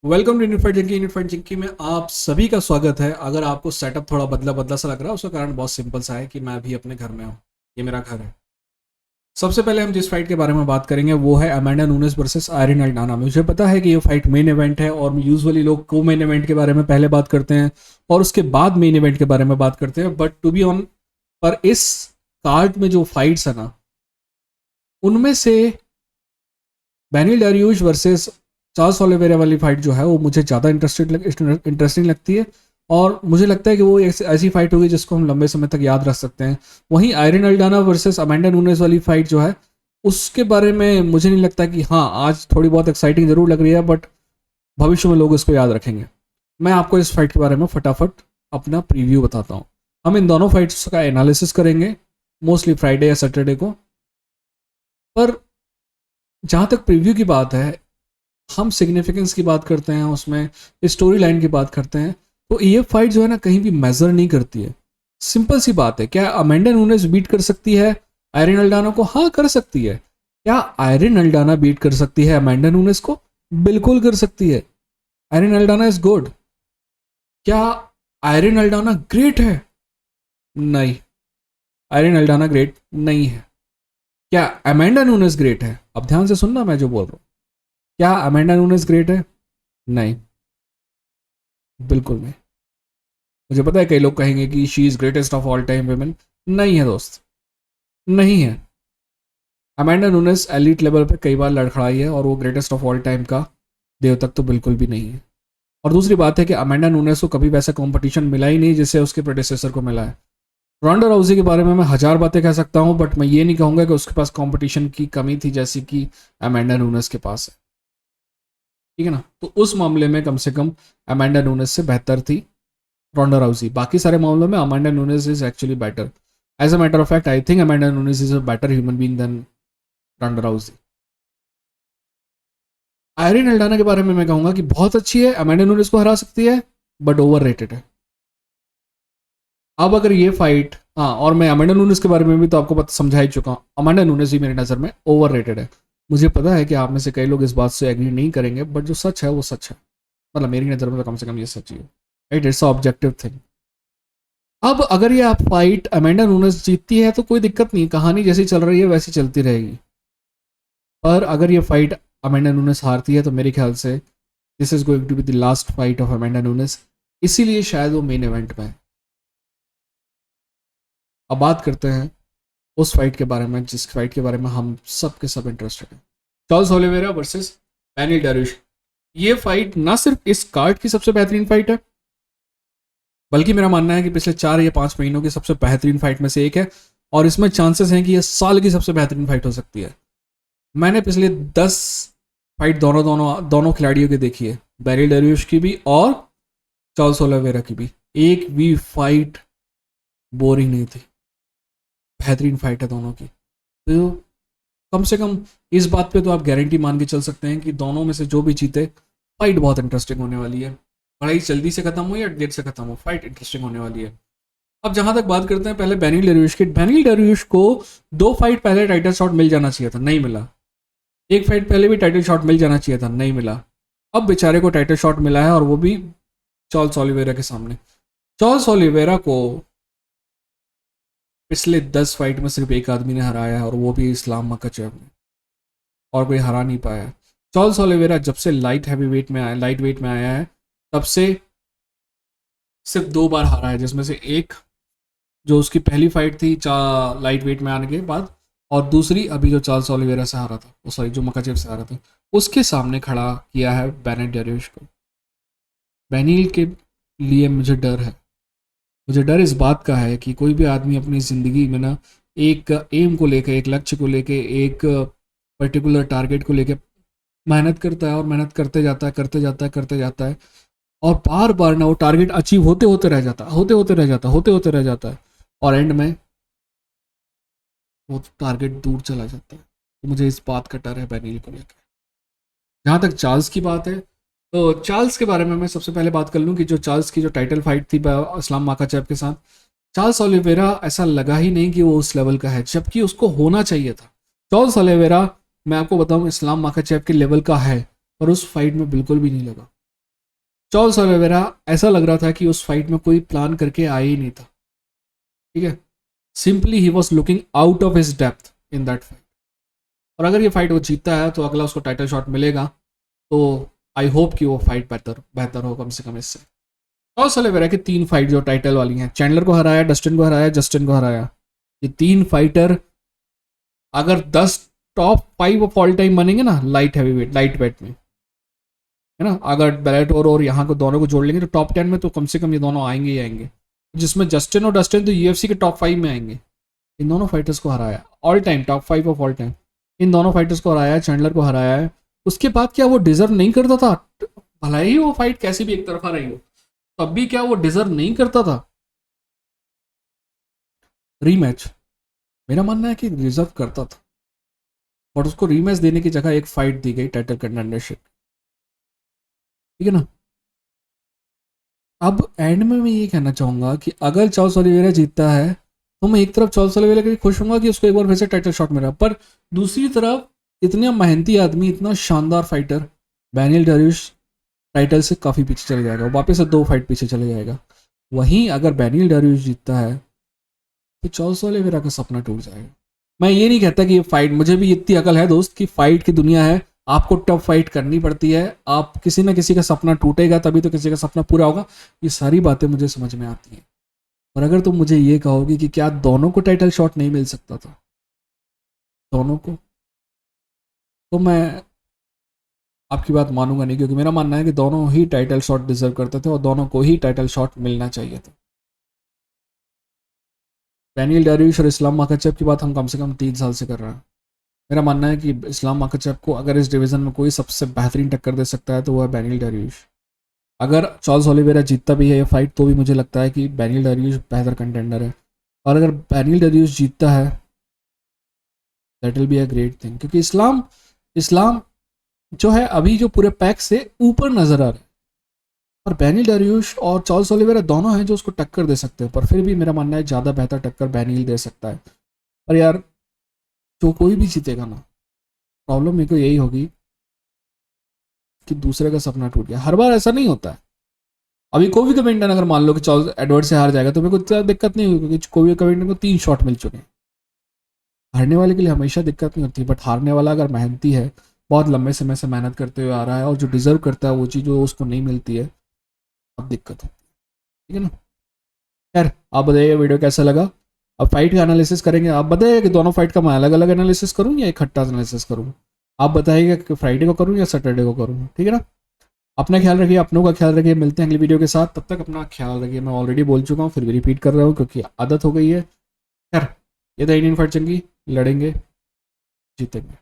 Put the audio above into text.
Welcome two unit fight जिंकी में आप सभी का स्वागत है। अगर आपको सेटअप थोड़ा बदला बदला सा लग रहा है, उसका कारण बहुत सिंपल सा है कि मैं अभी अपने घर में हूँ। ये मेरा घर है। सबसे पहले हम जिस फाइट के बारे में बात करेंगे वो है अमेंडा नूनेस वर्सेस आयरन अल्डाना। मुझे पता है कि ये फाइट मेन इवेंट है और यूजुअली लोग को मेन इवेंट के बारे में पहले बात करते हैं और उसके बाद मेन इवेंट के बारे में बात करते हैं, बट टू बी ऑन पर इस कार्ड में जो फाइट्स है ना, उनमें से बैनिल डैरियूश वर्सेस चार्ल्स ओलिवेरा वाली फाइट जो है वो मुझे ज़्यादा इंटरेस्टिंग लगती है। और मुझे लगता है कि वो ऐसी फाइट होगी जिसको हम लंबे समय तक याद रख सकते हैं। वहीं आयरन अल्डाना वर्सेस अमेंडा नूनेस वाली फाइट जो है उसके बारे में मुझे नहीं लगता कि हाँ, आज थोड़ी बहुत एक्साइटिंग जरूर लग रही है, बट भविष्य में लोग इसको याद रखेंगे। मैं आपको इस फाइट के बारे में फटाफट अपना प्रीव्यू बताता हूँ। हम इन दोनों फाइट्स का एनालिसिस करेंगे मोस्टली फ्राइडे या सैटरडे को। पर जहाँ तक प्रीव्यू की बात है, हम सिग्निफिकेंस की बात करते हैं, उसमें स्टोरी लाइन की बात करते हैं, तो ये फाइट जो है ना कहीं भी मेजर नहीं करती है। सिंपल सी बात है, क्या अमेंडा नूनेस बीट कर सकती है आयरन अल्डाना को? हाँ, कर सकती है। क्या आयरन अल्डाना बीट कर सकती है अमेंडा नूनेस को? बिल्कुल कर सकती है। Irene Aldana is good. क्या आयरन अल्डाना ग्रेट है? नहीं, आयरन अल्डाना ग्रेट नहीं है। क्या अमेंडा नूनेस ग्रेट है? अब ध्यान से सुनना मैं जो बोल रहा हूँ। क्या अमेंडा नूनेस ग्रेट है? नहीं, बिल्कुल नहीं। मुझे पता है कई लोग कहेंगे कि she is greatest of all time women. नहीं है दोस्त, नहीं है। अमेंडा नूनेस एलीट लेवल पे कई बार लड़खड़ाई है और वो ग्रेटेस्ट ऑफ ऑल टाइम का देव तक तो बिल्कुल भी नहीं है। और दूसरी बात है कि अमेंडा नूनेस को कभी वैसा कंपटीशन मिला ही नहीं जिससे उसके प्रेडिसेसर को मिला है। रॉन्डा राउजी के बारे में मैं हजार बातें कह सकता हूँ, बट मैं ये नहीं कहूंगा कि उसके पास कंपटीशन की कमी थी जैसी कि अमेंडा नूनेस के पास है। ठीक है ना? तो उस मामले में कम से कम अमेंडा नूनेस से बेहतर थी रोंडा राउजी। बाकी सारे मामलों में Amanda Nunes is actually better. As a matter of fact, I think Amanda Nunes is a better human being than Ronda Rousey. Irene Aldana के बारे में मैं कहूंगा कि बहुत अच्छी है, अमांडा नूनेज को हरा सकती है, बट ओवर रेटेड है। अब अगर ये फाइट, हाँ, और मैं अमांडा नूनेज के बारे में भी तो आपको पता समझा ही चुका हूँ। अमांडा नूनेज ही मेरी नज़र में ओवर रेटेड है। मुझे पता है कि आप में से कई लोग इस बात से एग्री नहीं करेंगे, बट जो सच है वो सच है। मतलब मेरी नज़र में तो कम से कम ये सच ही है। Right, it's objective thing. अब अगर ये आप फाइट अमेंडा नूनेस जीतती है तो कोई दिक्कत नहीं, कहानी जैसी चल रही है वैसी चलती रहेगी। पर अगर ये फाइट अमेंडा नूनेस हारती है तो मेरे ख्याल से this is going to be the last fight of Amanda Nunes. इसीलिए शायद वो मेन इवेंट में है। अब बात करते हैं उस फाइट के बारे में जिस फाइट के बारे में हम सब के सब इंटरेस्टेड हैं। Charles Oliveira versus Beneil Dariush. ये फाइट ना सिर्फ इस कार्ड की सबसे बेहतरीन फाइट है, बल्कि मेरा मानना है कि पिछले 4 या 5 महीनों की सबसे बेहतरीन फाइट में से एक है। और इसमें चांसेस हैं कि यह साल की सबसे बेहतरीन फाइट हो सकती है। मैंने पिछले 10 फाइट दोनों दोनों दोनों खिलाड़ियों की देखी है, बैरिल डेरियस की भी और चार्ल्स ओलिवेरा की भी। एक भी फाइट बोरिंग नहीं थी। बेहतरीन फाइट है दोनों की। तो कम से कम इस बात पे तो आप गारंटी मान के चल सकते हैं कि दोनों में से जो भी जीते, फाइट बहुत इंटरेस्टिंग होने वाली है। लड़ाई जल्दी से खत्म हो या देर से खत्म हो, फाइट इंटरेस्टिंग होने वाली है। अब जहां तक बात करते हैं पहले बैनिल डेरियस की। बैनिल डेरियस को 2 फाइट पहले टाइटल शॉट मिल जाना चाहिए था, नहीं मिला। एक फाइट पहले भी टाइटल शॉट मिल जाना चाहिए था, नहीं मिला। अब बेचारे को टाइटल शॉट मिला है और वो भी चार्ल्स ओलिवेरा के सामने। चार्ल्स ओलिवेरा को पिछले 10 फाइट में सिर्फ एक आदमी ने हराया है और वो भी इस्लाम मकाचेव ने, और कोई हरा नहीं पाया है। चार्ल्स ओलिवेरा जब से लाइट वेट में आया है तब से सिर्फ 2 बार हारा है, जिसमें से एक जो उसकी पहली फाइट थी लाइट वेट में आने के बाद, और दूसरी अभी जो चार्ल्स ओलिवेरा से हारा था, वो सॉरी जो मकाचेव से हारा था, उसके सामने खड़ा किया है बैनिल डेरियस को। बैनिल के लिए मुझे डर है। मुझे डर इस बात का है कि कोई भी आदमी अपनी ज़िंदगी में ना एक एम को लेकर, एक लक्ष्य को लेकर, एक पर्टिकुलर टारगेट को लेकर मेहनत करता है और मेहनत करते जाता है, करते जाता है, करते जाता है, और बार बार ना वो टारगेट अचीव होते होते रह जाता, होते होते रह जाता, होते होते रह जाता है, और एंड में वो टारगेट दूर चला जाता है। तो मुझे इस बात का डर है बैनिल को लेकर। जहाँ तक चार्ल्स की बात है, तो चार्ल्स के बारे में मैं सबसे पहले बात कर लूँ कि जो चार्ल्स की जो टाइटल फाइट थी इस्लाम माखाचेव के साथ, चार्ल्स ओलिवेरा ऐसा लगा ही नहीं कि वो उस लेवल का है, जबकि उसको होना चाहिए था। चार्ल्स ओलिवेरा, मैं आपको बताऊं, इस्लाम माखाचेव के लेवल का है, पर उस फाइट में बिल्कुल भी नहीं लगा। चार्ल्स ओलिवेरा ऐसा लग रहा था कि उस फाइट में कोई प्लान करके आया ही नहीं था, ठीक है। Simply he was looking out of his depth in that fight. और अगर ये फाइट वो जीतता है तो अगला उसको टाइटल शॉट मिलेगा। तो आई होप कि वो फाइट बेहतर बेहतर हो कम से कम इससे। चार्ल्स ओलिवेरा की 3 फाइट जो टाइटल वाली हैं, चैंडलर को हराया, डस्टिन को हराया, जस्टिन को हराया। ये 3 फाइटर अगर 10 टॉप 5 ऑफ ऑल टाइम बनेंगे ना light heavy weight, light weight में, है ना, अगर बेलेटोर और यहाँ को दोनों को जोड़ लेंगे तो टॉप 10 में तो कम से कम ये दोनों आएंगे ही आएंगे। जिसमें जस्टिन और डस्टिन तो यूएफसी के टॉप 5 में आएंगे। इन दोनों फाइटर्स को हराया, all time top 5 of all time. इन दोनों फाइटर्स को हराया है, चैंडलर को हराया है। उसके बाद क्या वो डिजर्व नहीं करता था? भला ही वो फाइट कैसी भी एक तरफा रही हो, तब भी क्या वो डिजर्व नहीं करता था रीमैच? मेरा मानना है कि डिजर्व करता था, बट उसको रीमैच देने की जगह एक फाइट दी गई टाइटल कंटेंडरशिप, ठीक है ना। अब एंड में मैं ये कहना चाहूंगा कि अगर चार्ल्स ओलिवेरा जीतता है तो मैं एक तरफ चार्ल्स ओलिवेरा के लिए खुश हूंगा कि उसको एक बार फिर से टाइटल शॉट मिला, पर दूसरी तरफ इतना मेहनती आदमी, इतना शानदार फाइटर डैनियल डैरियस टाइटल से काफ़ी पीछे चले जाएगा, वापस से 2 फाइट पीछे चले जाएगा। वहीं अगर डैनियल डैरियस जीतता है तो चार्ल्स ओलिवेरा का सपना टूट जाएगा। मैं ये नहीं कहता कि ये फाइट, मुझे भी इतनी अकल है दोस्त कि फाइट की दुनिया है, आपको टफ फाइट करनी पड़ती है, आप किसी ना किसी का सपना टूटेगा तभी तो किसी का सपना पूरा होगा। ये सारी बातें मुझे समझ में आती हैं। और अगर तुम मुझे ये कहोगे कि क्या दोनों को टाइटल शॉट नहीं मिल सकता था, दोनों को, तो मैं आपकी बात मानूंगा नहीं, क्योंकि मेरा मानना है कि दोनों ही टाइटल शॉट डिजर्व करते थे और दोनों को ही टाइटल शॉट मिलना चाहिए था। डैनियल डैरियस और इस्लाम माखाचेव की बात हम कम से कम 3 साल से कर रहे हैं। मेरा मानना है कि इस्लाम माखाचेव को अगर इस डिवीजन में कोई सबसे बेहतरीन टक्कर दे सकता है तो वह है डैनियल डैरियस। अगर चार्ल्स ओलिवेरा जीतता भी है ये फाइट तो भी मुझे लगता है कि डैनियल डैरियस बेहतर कंटेंडर है। और अगर डैनियल डैरियस जीतता है that will be a great thing, क्योंकि इस्लाम इस्लाम जो है अभी जो पूरे पैक से ऊपर नजर आ रहा है, और डैनियल डैरियस और चार्ल्स ओलिवेरा दोनों हैं जो उसको टक्कर दे सकते हैं, पर फिर भी मेरा मानना है ज़्यादा बेहतर टक्कर डैनियल दे सकता है। पर यार जो कोई भी जीतेगा ना, प्रॉब्लम मेरे को यही होगी कि दूसरे का सपना टूट गया। हर बार ऐसा नहीं होता है। अभी कोई भी कमेंटन अगर मान लो कि चार्ल्स एडवर्ड से हार जाएगा तो मेरे को इतना दिक्कत नहीं होगी, क्योंकि कोई भी कमेंटन को 3 शॉट मिल चुके हैं। हारने वाले के लिए हमेशा दिक्कत नहीं होती, बट हारने वाला अगर मेहनती है, बहुत लंबे समय से मेहनत करते हुए आ रहा है और जो डिजर्व करता है वो चीज़ जो उसको नहीं मिलती है, अब दिक्कत होती है, ठीक है ना। यार आप बताइए वीडियो कैसा लगा। अब फाइट का एनालिसिस करेंगे, आप बताइए कि दोनों फाइट का मैं अलग अलग एनालिसिस करूँ या इकट्ठा एनालिसिस करूँ। आप बताइएगा कि फ्राइडे को करूँ या सैटरडे को करूँ, ठीक है ना। अपना ख्याल रखिए, अपनों का ख्याल रखिए, मिलते हैं अगली वीडियो के साथ। तब तक अपना ख्याल रखिए। मैं ऑलरेडी बोल चुका हूँ, फिर भी रिपीट कर रहा हूँ क्योंकि आदत हो गई है। यार ये तो इंडियन फाइट चंगी, लड़ेंगे, जीतेंगे।